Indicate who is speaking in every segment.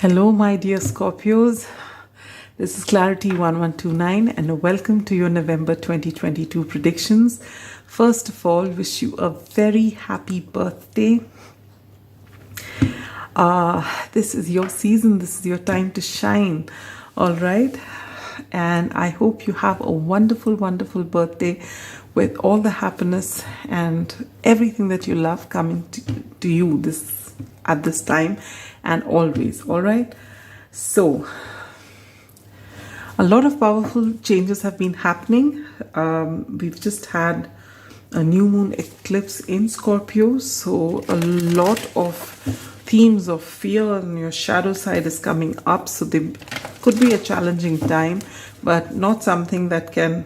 Speaker 1: Hello, my dear Scorpios. This is Clarity1129 and welcome to your November 2022 predictions. First of all, wish you a very happy birthday. This is your season. This is your time to shine. All right. And I hope you have a wonderful, wonderful birthday with all the happiness and everything that you love coming to you at this time and always. All right. So a lot of powerful changes have been happening. We've just had a new moon eclipse in Scorpio, so a lot of themes of fear and your shadow side is coming up. So they could be a challenging time, but not something that can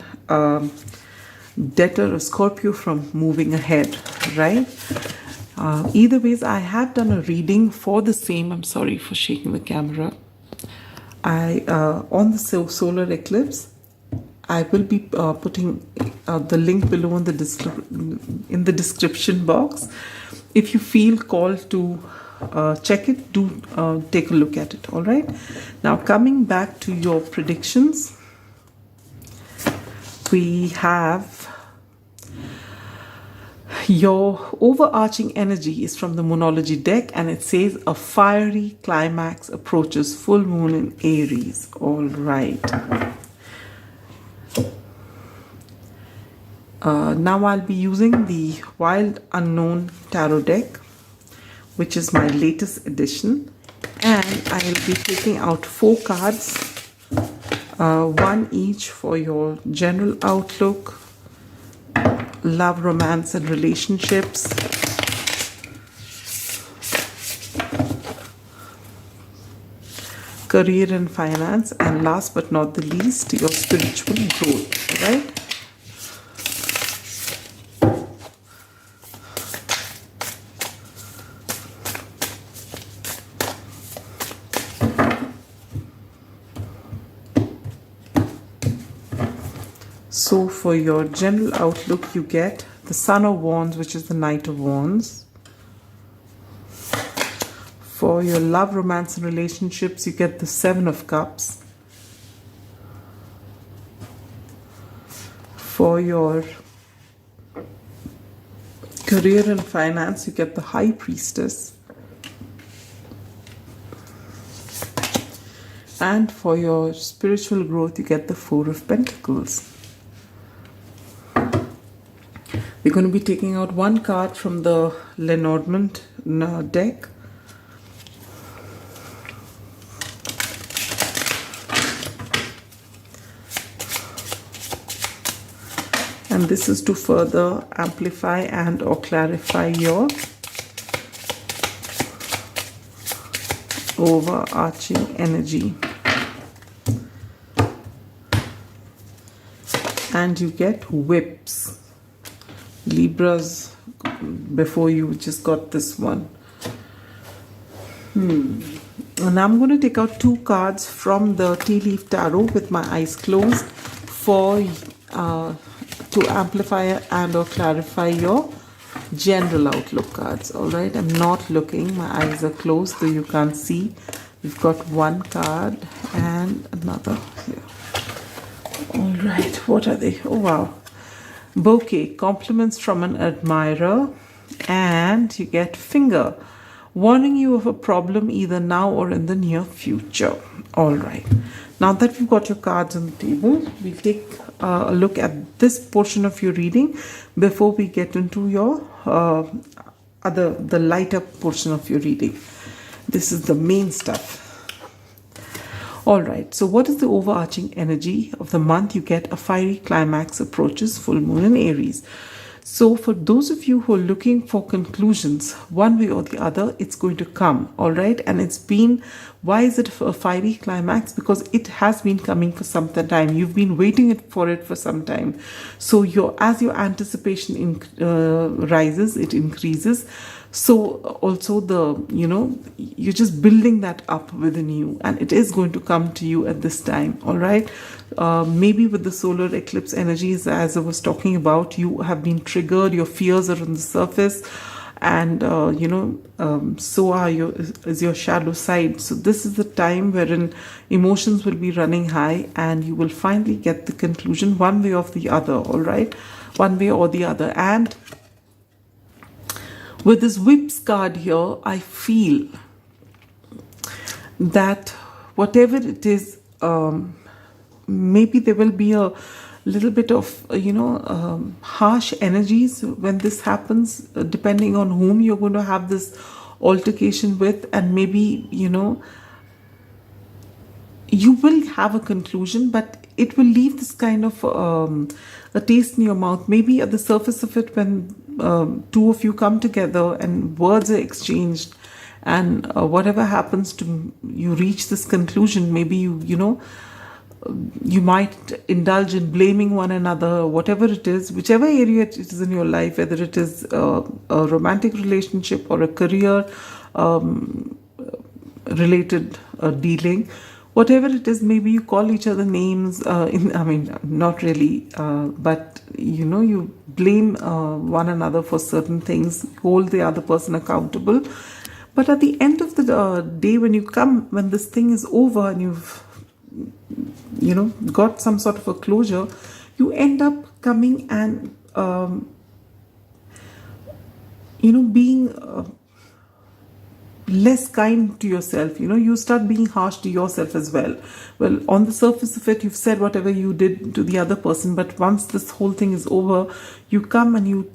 Speaker 1: deter a Scorpio from moving ahead, right? Either ways, I have done a reading for the same. I'm sorry for shaking the camera. On the solar eclipse, I will be putting the link below in the description box. If you feel called to check it, do take a look at it. All right. Now coming back to your predictions, we have your overarching energy is from the Moonology deck, and it says a fiery climax approaches full moon in Aries. All right. Now I'll be using the Wild Unknown Tarot deck, which is my latest edition, and I'll be taking out 4 cards, one each for your general outlook, love, romance and relationships, career and finance, and last but not the least, your spiritual growth. All right. So for your general outlook, you get the Son of Wands, which is the Knight of Wands. For your love, romance and relationships, you get the 7 of Cups. For your career and finance, you get the High Priestess. And for your spiritual growth, you get the 4 of Pentacles. We're going to be taking out 1 card from the Lenormand deck. And this is to further amplify and or clarify your overarching energy. And you get whips. Libras, before you just got this one. And I'm going to take out 2 cards from the Tea Leaf Tarot with my eyes closed for to amplify and or clarify your general outlook cards. All right, I'm not looking. My eyes are closed, so you can't see. We've got 1 card and another here. All right, what are they? Oh wow. Bouquet, compliments from an admirer, and you get finger, warning you of a problem either now or in the near future. All right. Now that we've got your cards on the table, we'll take a look at this portion of your reading before we get into your the lighter portion of your reading. This is the main stuff. All right, so what is the overarching energy of the month? You get a fiery climax approaches full moon in Aries. So for those of you who are looking for conclusions, one way or the other, it's going to come. All right, and it's been, why is it a fiery climax? Because it has been coming for some time. You've been waiting for it for some time. So as your anticipation rises, it increases. So also you're just building that up within you, and it is going to come to you at this time. All right. Maybe with the solar eclipse energies, as I was talking about, you have been triggered, your fears are on the surface, and so is your shadow side. So this is the time wherein emotions will be running high, and you will finally get the conclusion one way or the other. All right, one way or the other. And with this whips card here, I feel that whatever it is, maybe there will be a little bit of harsh energies when this happens, depending on whom you're going to have this altercation with. And maybe you will have a conclusion, but it will leave this kind of a taste in your mouth. Maybe at the surface of it, when two of you come together and words are exchanged, and whatever happens to you reach this conclusion, maybe you might indulge in blaming one another, whatever it is, whichever area it is in your life, whether it is a romantic relationship or a career related dealing, whatever it is. Maybe you call each other names, not really, but you blame one another for certain things, hold the other person accountable. But at the end of the day, when this thing is over and you've got some sort of a closure, you end up coming and being less kind to yourself. You start being harsh to yourself as well. Well, on the surface of it, you've said whatever you did to the other person, but once this whole thing is over, you come and you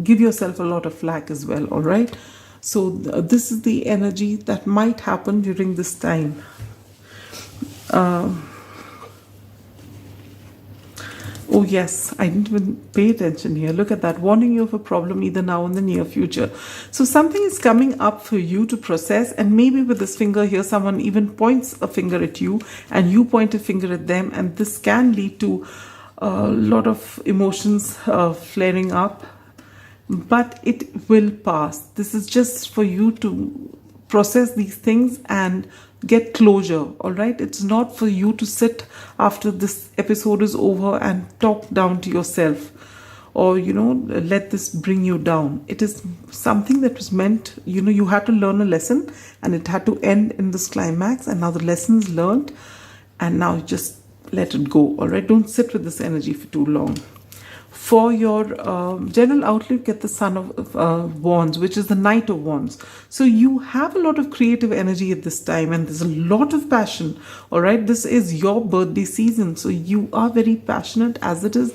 Speaker 1: give yourself a lot of flack as well. All right, so this is the energy that might happen during this time. Oh yes, I didn't even pay attention here. Look at that, warning you of a problem either now or in the near future. So something is coming up for you to process, and maybe with this finger here, someone even points a finger at you and you point a finger at them, and this can lead to a lot of emotions flaring up, but it will pass. This is just for you to process these things and get closure. All right, it's not for you to sit after this episode is over and talk down to yourself, or let this bring you down. It is something that was meant, you had to learn a lesson, and it had to end in this climax, and now the lesson's learned, and now just let it go. All right, don't sit with this energy for too long. For your general outlook, get the Son of Wands, which is the Knight of Wands. So you have a lot of creative energy at this time, and there's a lot of passion. All right, this is your birthday season, so you are very passionate as it is.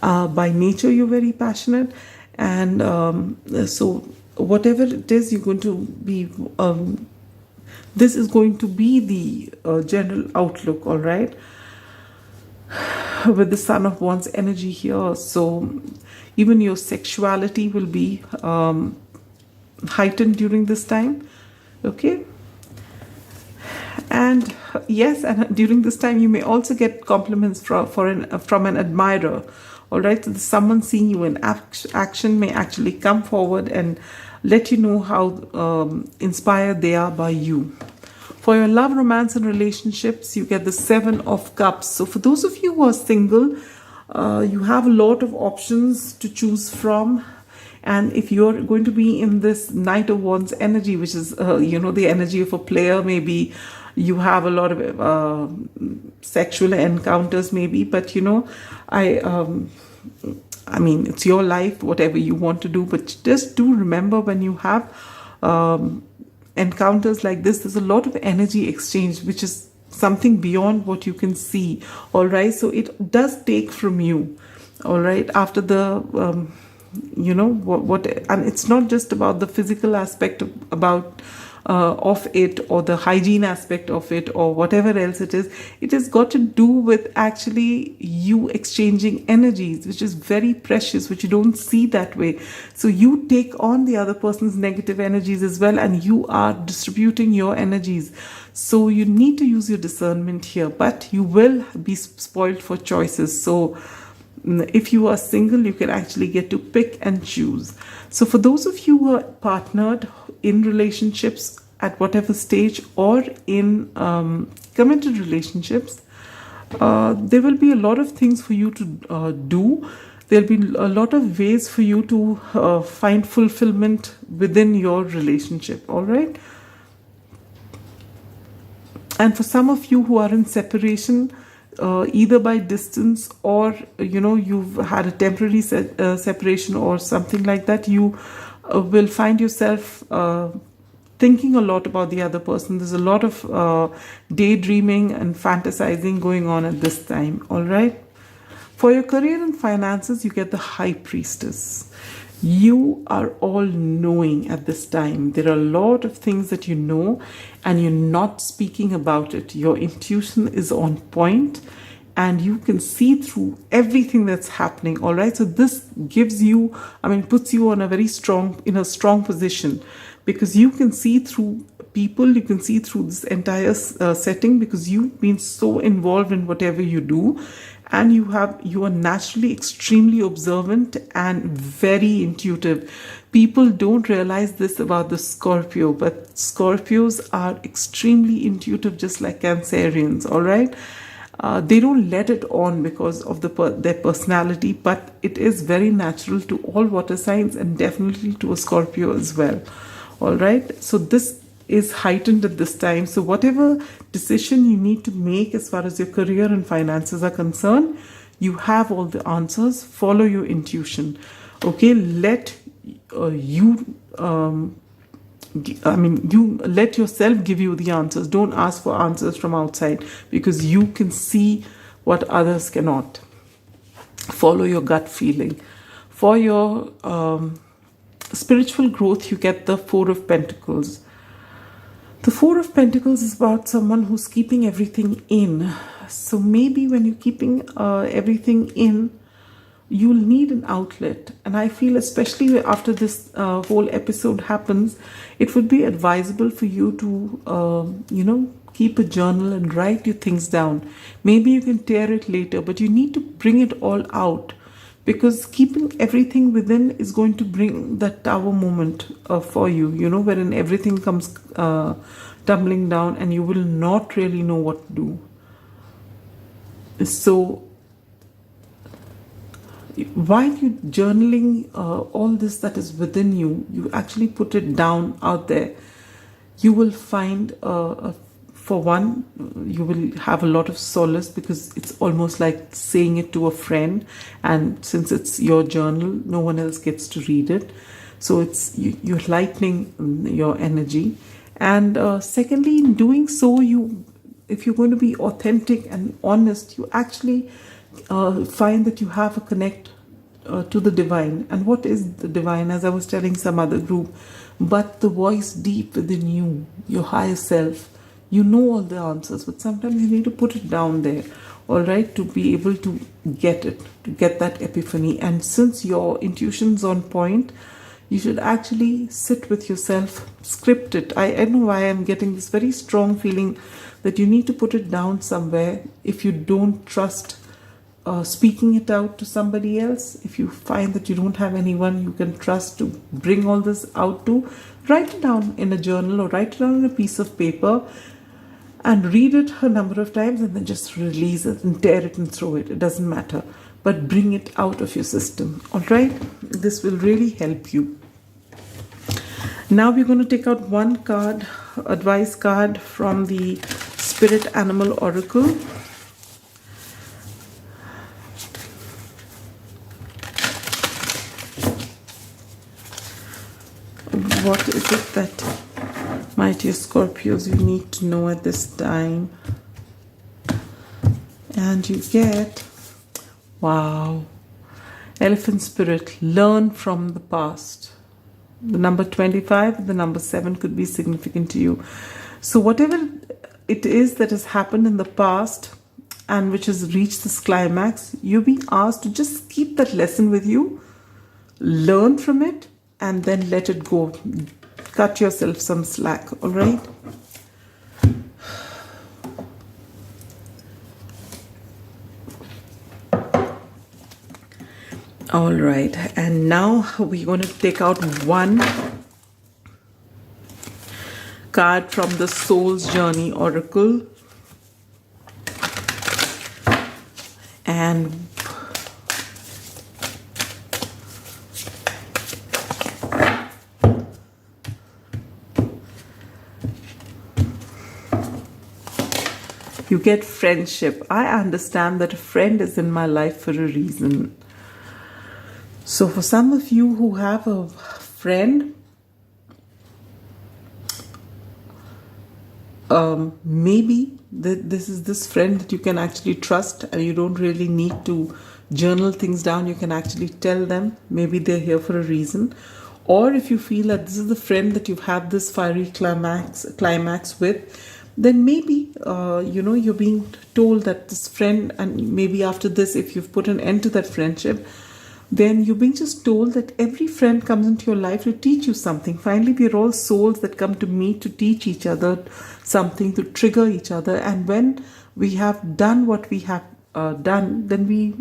Speaker 1: By nature, you're very passionate, and so whatever it is, you're going to be. This is going to be the general outlook. All right, with the Son of Wands energy here. So even your sexuality will be heightened during this time. Okay, and yes, and during this time you may also get compliments from an admirer. All right, so someone seeing you in action may actually come forward and let you know how inspired they are by you. For your love, romance, and relationships, you get the Seven of Cups. So for those of you who are single, you have a lot of options to choose from. And if you're going to be in this Knight of Wands energy, which is, the energy of a player, maybe you have a lot of sexual encounters, maybe. But, it's your life, whatever you want to do. But just do remember, when you have encounters like this, there's a lot of energy exchange, which is something beyond what you can see. All right, so it does take from you. All right, after the and it's not just about the physical aspect of it, or the hygiene aspect of it, or whatever else it is. It has got to do with actually you exchanging energies, which is very precious, which you don't see that way. So you take on the other person's negative energies as well, and you are distributing your energies. So you need to use your discernment here, but you will be spoiled for choices. So if you are single, you can actually get to pick and choose. So for those of you who are partnered in relationships at whatever stage, or in committed relationships, there will be a lot of things for you to do. There'll be a lot of ways for you to find fulfillment within your relationship, all right? And for some of you who are in separation, either by distance or, you know, you've had a temporary separation or something like that, you will find yourself thinking a lot about the other person. There's a lot of daydreaming and fantasizing going on at this time, all right? For your career and finances, you get the High Priestess. You are all knowing at this time. There are a lot of things that you know and you're not speaking about it. Your intuition is on point and you can see through everything that's happening, all right? So this gives you, puts you on a very strong, in a strong position, because you can see through people, you can see through this entire setting, because you've been so involved in whatever you do. And you are naturally extremely observant and very intuitive. People don't realize this about the Scorpio, but Scorpios are extremely intuitive, just like Cancerians, all right? They don't let it on because of their personality, but it is very natural to all water signs and definitely to a Scorpio as well, all right? So this is heightened at this time. So whatever decision you need to make as far as your career and finances are concerned, you have all the answers. Follow your intuition, okay? Let you let yourself give you the answers. Don't ask for answers from outside, because you can see what others cannot. Follow your gut feeling. For your spiritual growth, you get the Four of Pentacles. The Four of Pentacles is about someone who's keeping everything in. So maybe when you're keeping everything in, you'll need an outlet. And I feel, especially after this whole episode happens, it would be advisable for you to, keep a journal and write your things down. Maybe you can tear it later, but you need to bring it all out, because keeping everything within is going to bring that tower moment for you, wherein everything comes tumbling down and you will not really know what to do. So while you're journaling all this that is within you, you actually put it down out there, you will find for one, you will have a lot of solace, because it's almost like saying it to a friend, and since it's your journal, no one else gets to read it. So it's you're lightening your energy. And secondly, in doing so, if you're going to be authentic and honest, you actually find that you have a connect to the divine. And what is the divine? As I was telling some other group, but the voice deep within you, your higher self. You know all the answers, but sometimes you need to put it down there, all right, to be able to get it, to get that epiphany. And since your intuition's on point, you should actually sit with yourself, script it. I don't know why I'm getting this very strong feeling that you need to put it down somewhere. If you don't trust speaking it out to somebody else, if you find that you don't have anyone you can trust to bring all this out to, write it down in a journal or write it down on a piece of paper and read it a number of times, and then just release it and tear it and throw it. It doesn't matter, but bring it out of your system, all right? This will really help you. Now we're going to take out one card, advice card from the Spirit Animal Oracle. What is it that, my dear Scorpios, you need to know at this time? And you get, wow, Elephant Spirit, learn from the past. The number 25, the number 7 could be significant to you. So whatever it is that has happened in the past and which has reached this climax, you're being asked to just keep that lesson with you, learn from it, and then let it go. Cut yourself some slack, all right? All right, and now we're going to take out one card from the Soul's Journey Oracle. And You get friendship. I understand that a friend is in my life for a reason. So for some of you who have a friend, maybe this is this friend that you can actually trust, and you don't really need to journal things down. You can actually tell them. Maybe they're here for a reason. Or if you feel that this is the friend that you've had this fiery climax with, then maybe you're being told that this friend, and maybe after this, if you've put an end to that friendship, then you're being just told that every friend comes into your life to teach you something. Finally, we're all souls that come to meet to teach each other something, to trigger each other. And when we have done what we have done, then we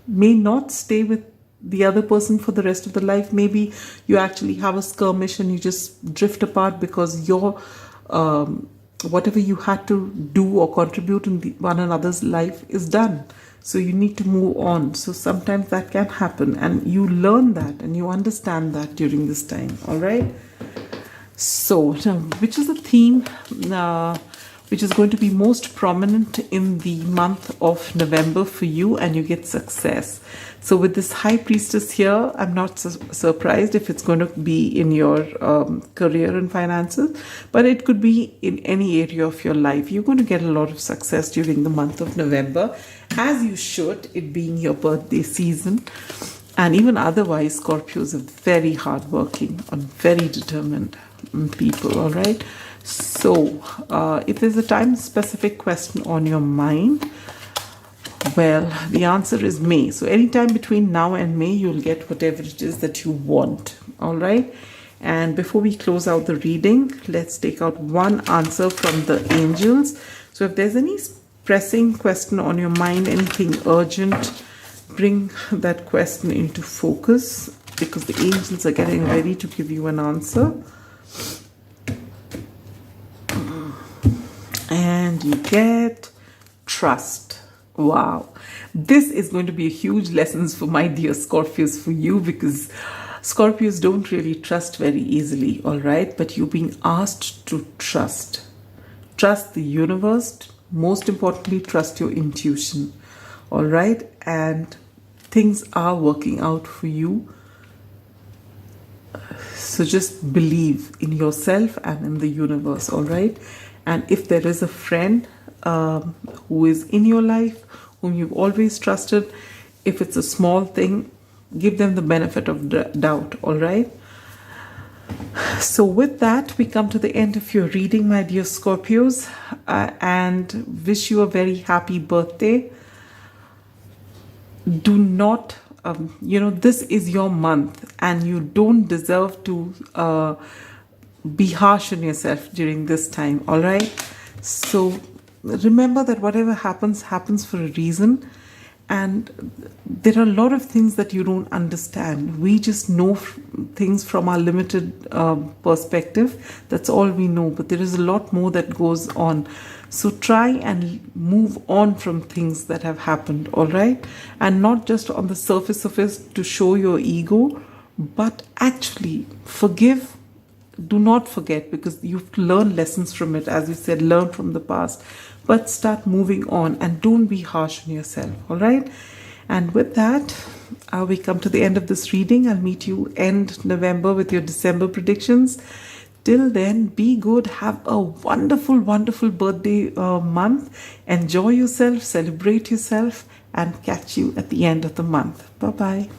Speaker 1: may not stay with the other person for the rest of the life. Maybe you actually have a skirmish and you just drift apart because your whatever you had to do or contribute in one another's life is done. So you need to move on. So sometimes that can happen, and you learn that and you understand that during this time. All right. So now, which is the theme which is going to be most prominent in the month of November for you, and you get success. So with this High Priestess here, I'm not surprised if it's going to be in your career and finances, but it could be in any area of your life. You're going to get a lot of success during the month of November, as you should, it being your birthday season. And even otherwise, Scorpios are very hardworking and very determined people, all right? So if there's a time-specific question on your mind, well, the answer is May. So anytime between now and May, you'll get whatever it is that you want. All right. And before we close out the reading, let's take out one answer from the angels. So if there's any pressing question on your mind, anything urgent, bring that question into focus, because the angels are getting ready to give you an answer. And you get trust. Wow, this is going to be a huge lesson for my dear Scorpios, for you, because Scorpios don't really trust very easily, all right? But you're being asked to trust. Trust the universe. Most importantly, trust your intuition, all right? And things are working out for you. So just believe in yourself and in the universe, all right? And if there is a friend who is in your life, whom you've always trusted, if it's a small thing, give them the benefit of doubt, all right? So with that, we come to the end of your reading, my dear Scorpios, and wish you a very happy birthday. Do not, this is your month, and you don't deserve to be harsh on yourself during this time, all right? So remember that whatever happens for a reason, and there are a lot of things that you don't understand. We just know things from our limited perspective. That's all we know, but there is a lot more that goes on. So try and move on from things that have happened, all right? And not just on the surface of it to show your ego, but actually forgive. Do not forget, because you've learned lessons from it. As you said, learn from the past, but start moving on and don't be harsh on yourself, all right? And with that, we come to the end of this reading. I'll meet you end November with your December predictions. Till then, be good. Have a wonderful, wonderful birthday month. Enjoy yourself, celebrate yourself, and catch you at the end of the month. Bye-bye.